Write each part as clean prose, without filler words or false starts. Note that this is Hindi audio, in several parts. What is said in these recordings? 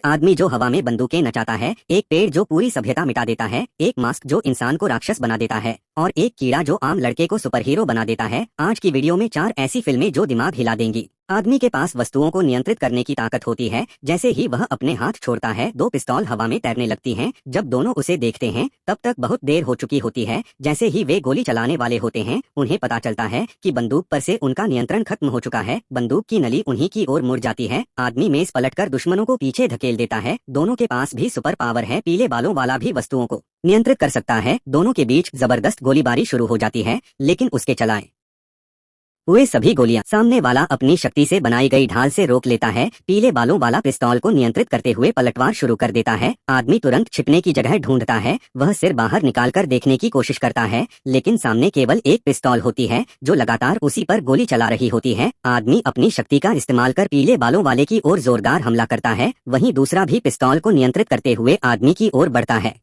आदमी जो हवा में बंदूकें नचाता है, एक पेड़ जो पूरी सभ्यता मिटा देता है, एक मास्क जो इंसान को राक्षस बना देता है और एक कीड़ा जो आम लड़के को सुपर हीरो बना देता है। आज की वीडियो में 4 ऐसी फिल्में जो दिमाग हिला देंगी। आदमी के पास वस्तुओं को नियंत्रित करने की ताकत होती है। जैसे ही वह अपने हाथ छोड़ता है, 2 पिस्तौल हवा में तैरने लगती हैं। जब दोनों उसे देखते हैं, तब तक बहुत देर हो चुकी होती है। जैसे ही वे गोली चलाने वाले होते हैं, उन्हें पता चलता है कि बंदूक पर से उनका नियंत्रण खत्म हो चुका है। बंदूक की नली उन्हीं की ओर मुड़ जाती है। आदमी मेज पलटकर दुश्मनों को पीछे धकेल देता है। दोनों के पास भी सुपर पावर है। पीले बालों वाला भी वस्तुओं को नियंत्रित कर सकता है। दोनों के बीच जबरदस्त गोलीबारी शुरू हो जाती है, लेकिन उसके चलाए हुए सभी गोलियां सामने वाला अपनी शक्ति से बनाई गई ढाल से रोक लेता है। पीले बालों वाला पिस्तौल को नियंत्रित करते हुए पलटवार शुरू कर देता है। आदमी तुरंत छिपने की जगह ढूंढता है। वह सिर बाहर निकालकर देखने की कोशिश करता है, लेकिन सामने केवल एक पिस्तौल होती है जो लगातार उसी पर गोली चला रही होती है। आदमी अपनी शक्ति का इस्तेमाल कर पीले बालों वाले की ओर जोरदार हमला करता है। वहीं दूसरा भी पिस्तौल को नियंत्रित करते हुए आदमी की ओर बढ़ता है।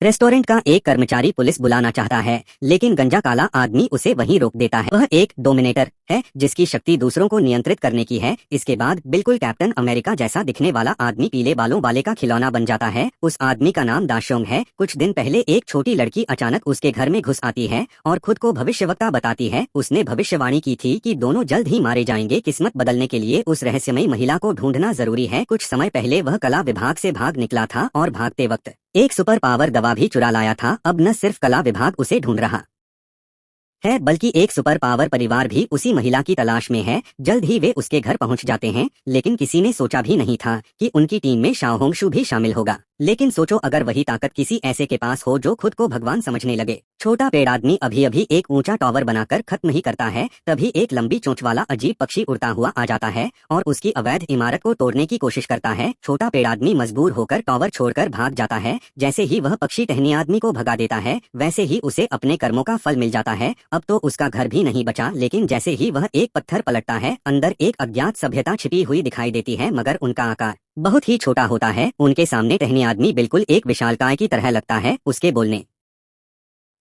रेस्टोरेंट का एक कर्मचारी पुलिस बुलाना चाहता है, लेकिन गंजा काला आदमी उसे वहीं रोक देता है। वह एक डोमिनेटर है जिसकी शक्ति दूसरों को नियंत्रित करने की है। इसके बाद बिल्कुल कैप्टन अमेरिका जैसा दिखने वाला आदमी पीले बालों वाले का खिलौना बन जाता है। उस आदमी का नाम दाशोंग है। कुछ दिन पहले एक छोटी लड़की अचानक उसके घर में घुस आती है और खुद को भविष्यवक्ता बताती है। उसने भविष्यवाणी की थी कि दोनों जल्द ही मारे जाएंगे। किस्मत बदलने के लिए उस रहस्यमयी महिला को ढूंढना जरूरी है। कुछ समय पहले वह कला विभाग से भाग निकला था और भागते वक्त एक सुपर पावर दवा भी चुरा लाया था। अब न सिर्फ कला विभाग उसे ढूंढ रहा है, बल्कि एक सुपर पावर परिवार भी उसी महिला की तलाश में है। जल्द ही वे उसके घर पहुंच जाते हैं, लेकिन किसी ने सोचा भी नहीं था कि उनकी टीम में शाओहोंगशू भी शामिल होगा। लेकिन सोचो, अगर वही ताकत किसी ऐसे के पास हो जो खुद को भगवान समझने लगे। छोटा पेड़ आदमी अभी अभी एक ऊंचा टावर बनाकर खत्म ही करता है, तभी एक लंबी चोंच वाला अजीब पक्षी उड़ता हुआ आ जाता है और उसकी अवैध इमारत को तोड़ने की कोशिश करता है। छोटा पेड़ आदमी मजबूर होकर टावर छोड़कर भाग जाता है। जैसे ही वह पक्षी टहनी आदमी को भगा देता है, वैसे ही उसे अपने कर्मों का फल मिल जाता है। अब तो उसका घर भी नहीं बचा, लेकिन जैसे ही वह एक पत्थर पलटता है, अंदर एक अज्ञात सभ्यता छिपी हुई दिखाई देती है, मगर उनका आकार बहुत ही छोटा होता है। उनके सामने टहनी आदमी बिल्कुल एक विशालकाय की तरह लगता है। उसके बोलने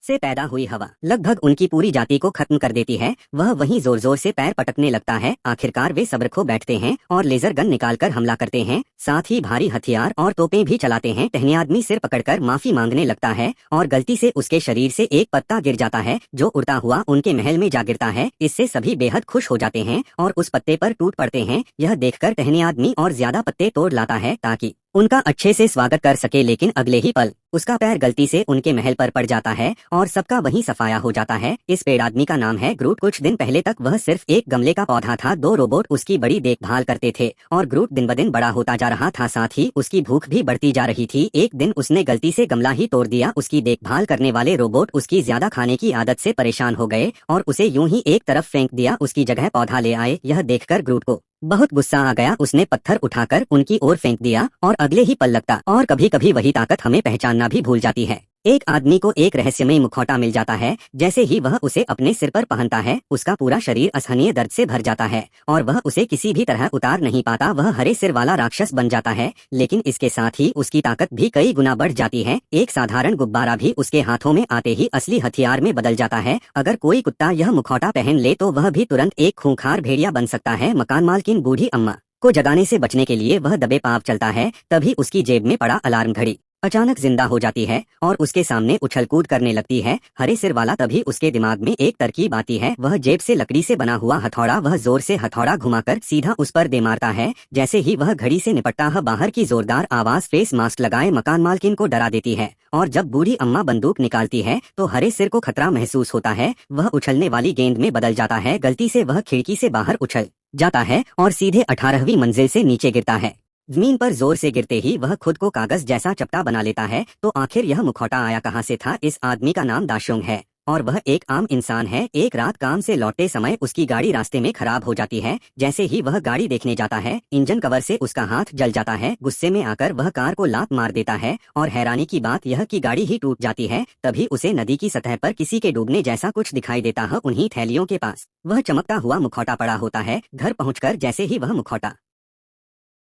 से पैदा हुई हवा लगभग उनकी पूरी जाति को खत्म कर देती है। वह वहीं जोर जोर से पैर पटकने लगता है। आखिरकार वे सब्र खो बैठते हैं और लेजर गन निकालकर हमला करते हैं। साथ ही भारी हथियार और तोपें भी चलाते हैं। टहनी आदमी सिर पकड़कर माफी मांगने लगता है और गलती से उसके शरीर से एक पत्ता गिर जाता है जो उड़ता हुआ उनके महल में जा गिरता है। इससे सभी बेहद खुश हो जाते हैं और उस पत्ते पर टूट पड़ते हैं। यह देखकर टहनी आदमी और ज्यादा पत्ते तोड़ लाता है ताकि उनका अच्छे से स्वागत कर सके, लेकिन अगले ही पल उसका पैर गलती से उनके महल पर पड़ जाता है और सबका वहीं सफाया हो जाता है। इस पेड़ आदमी का नाम है ग्रूट। कुछ दिन पहले तक वह सिर्फ एक गमले का पौधा था। 2 रोबोट उसकी बड़ी देखभाल करते थे और ग्रूट दिन ब दिन बड़ा होता जा रहा था। साथ ही उसकी भूख भी बढ़ती जा रही थी। एक दिन उसने गलती से गमला ही तोड़ दिया। उसकी देखभाल करने वाले रोबोट उसकी ज्यादा खाने की आदत से परेशान हो गए और उसे यूं ही एक तरफ फेंक दिया। उसकी जगह पौधा ले आए। यह देखकर ग्रूट को बहुत गुस्सा आ गया। उसने पत्थर उठाकर उनकी ओर फेंक दिया और अगले ही पल लगता। और कभी कभी वही ताकत हमें पहचानना भी भूल जाती है। एक आदमी को एक रहस्यमय मुखौटा मिल जाता है। जैसे ही वह उसे अपने सिर पर पहनता है, उसका पूरा शरीर असहनीय दर्द से भर जाता है और वह उसे किसी भी तरह उतार नहीं पाता। वह हरे सिर वाला राक्षस बन जाता है, लेकिन इसके साथ ही उसकी ताकत भी कई गुना बढ़ जाती है। एक साधारण गुब्बारा भी उसके हाथों में आते ही असली हथियार में बदल जाता है। अगर कोई कुत्ता यह मुखौटा पहन ले तो वह भी तुरंत एक खूंखार भेड़िया बन सकता है। मकान मालकिन बूढ़ी अम्मा को जगाने से बचने के लिए वह दबे पाँव चलता है। तभी उसकी जेब में पड़ा अलार्म घड़ी अचानक जिंदा हो जाती है और उसके सामने उछल कूद करने लगती है। हरे सिर वाला तभी उसके दिमाग में एक तरकीब आती है। वह जेब से लकड़ी से बना हुआ हथौड़ा वह जोर से हथौड़ा घुमाकर सीधा उस पर दे मारता है। जैसे ही वह घड़ी से निपटता है, बाहर की जोरदार आवाज फेस मास्क लगाए मकान मालकिन को डरा देती है और जब बूढ़ी अम्मा बंदूक निकालती है तो हरे सिर को खतरा महसूस होता है। वह उछलने वाली गेंद में बदल जाता है। गलती से वह खिड़की से बाहर उछल जाता है और सीधे 18वीं मंजिल से नीचे गिरता है। जमीन पर जोर से गिरते ही वह खुद को कागज जैसा चपटा बना लेता है। तो आखिर यह मुखौटा आया कहाँ से था? इस आदमी का नाम दाशोंग है और वह एक आम इंसान है। एक रात काम से लौटते समय उसकी गाड़ी रास्ते में खराब हो जाती है। जैसे ही वह गाड़ी देखने जाता है, इंजन कवर से उसका हाथ जल जाता है। गुस्से में आकर वह कार को लात मार देता है और हैरानी की बात यह कि गाड़ी ही टूट जाती है। तभी उसे नदी की सतह पर किसी के डूबने जैसा कुछ दिखाई देता है। उन्हीं थैलियों के पास वह चमकता हुआ मुखौटा पड़ा होता है। घर पहुंचकर जैसे ही वह मुखौटा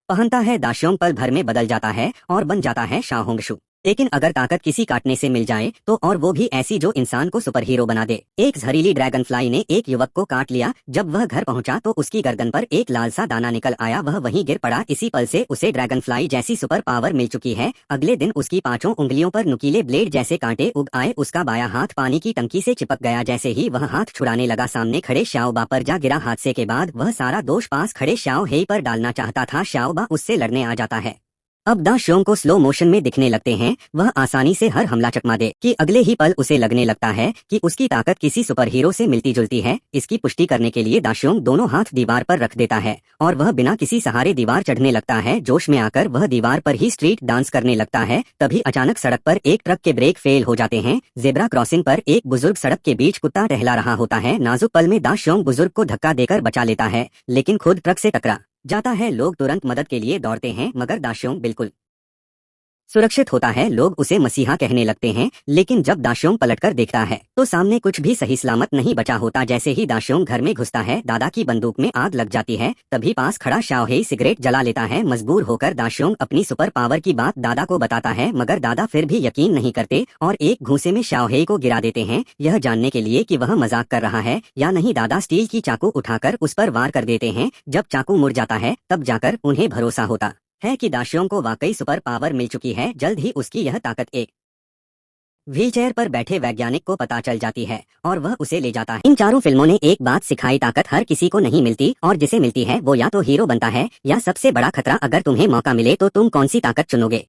पहनता है, दाशोंग पल भर में बदल जाता है और बन जाता है शाओहोंगशू। लेकिन अगर ताकत किसी काटने से मिल जाए तो, और वो भी ऐसी जो इंसान को सुपर हीरो बना दे। एक जहरीली ड्रैगन फ्लाई ने एक युवक को काट लिया। जब वह घर पहुंचा तो उसकी गर्दन पर एक लाल सा दाना निकल आया, वह वहीं गिर पड़ा। इसी पल से उसे ड्रैगन फ्लाई जैसी सुपर पावर मिल चुकी है। अगले दिन उसकी 5 उंगलियों पर नुकीले ब्लेड जैसे कांटे उग आए। उसका बायां हाथ पानी की टंकी से चिपक गया। जैसे ही वह हाथ छुड़ाने लगा, सामने खड़े श्याओबा पर जा गिरा। हादसे के बाद वह सारा दोष पास खड़े श्याओ हेई पर डालना चाहता था। श्याओबा उससे लड़ने आ जाता है। अब दा श्योंग को स्लो मोशन में दिखने लगते हैं, वह आसानी से हर हमला चकमा दे कि अगले ही पल उसे लगने लगता है कि उसकी ताकत किसी सुपर हीरो से मिलती जुलती है। इसकी पुष्टि करने के लिए दा श्योंग दोनों हाथ दीवार पर रख देता है और वह बिना किसी सहारे दीवार चढ़ने लगता है। जोश में आकर वह दीवार पर ही स्ट्रीट डांस करने लगता है। तभी अचानक सड़क पर एक ट्रक के ब्रेक फेल हो जाते हैं। जेब्रा क्रॉसिंग पर एक बुजुर्ग सड़क के बीच कुत्ता टहला रहा होता है। नाजुक पल में दा श्योंग बुजुर्ग को धक्का देकर बचा लेता है, लेकिन खुद ट्रक से टकरा जाता है। लोग तुरंत मदद के लिए दौड़ते हैं, मगर दा श्योंग बिल्कुल सुरक्षित होता है। लोग उसे मसीहा कहने लगते हैं, लेकिन जब दा श्योंग पलटकर देखता है तो सामने कुछ भी सही सलामत नहीं बचा होता। जैसे ही दा श्योंग घर में घुसता है, दादा की बंदूक में आग लग जाती है। तभी पास खड़ा श्याओ हेई सिगरेट जला लेता है। मजबूर होकर दा श्योंग अपनी सुपर पावर की बात दादा को बताता है, मगर दादा फिर भी यकीन नहीं करते और एक घूंसे में श्याओ हेई को गिरा देते हैं, यह जानने के लिए कि वह मजाक कर रहा है या नहीं। दादा स्टील की चाकू उठाकर उस पर वार कर देते हैं। जब चाकू मुड़ जाता है तब जाकर उन्हें भरोसा होता है कि दा श्योंग को वाकई सुपर पावर मिल चुकी है। जल्द ही उसकी यह ताकत एक व्हीलचेयर पर बैठे वैज्ञानिक को पता चल जाती है और वह उसे ले जाता है। इन चारों फिल्मों ने एक बात सिखाई, ताकत हर किसी को नहीं मिलती और जिसे मिलती है वो या तो हीरो बनता है या सबसे बड़ा खतरा। अगर तुम्हें मौका मिले तो तुम कौन सी ताकत चुनोगे?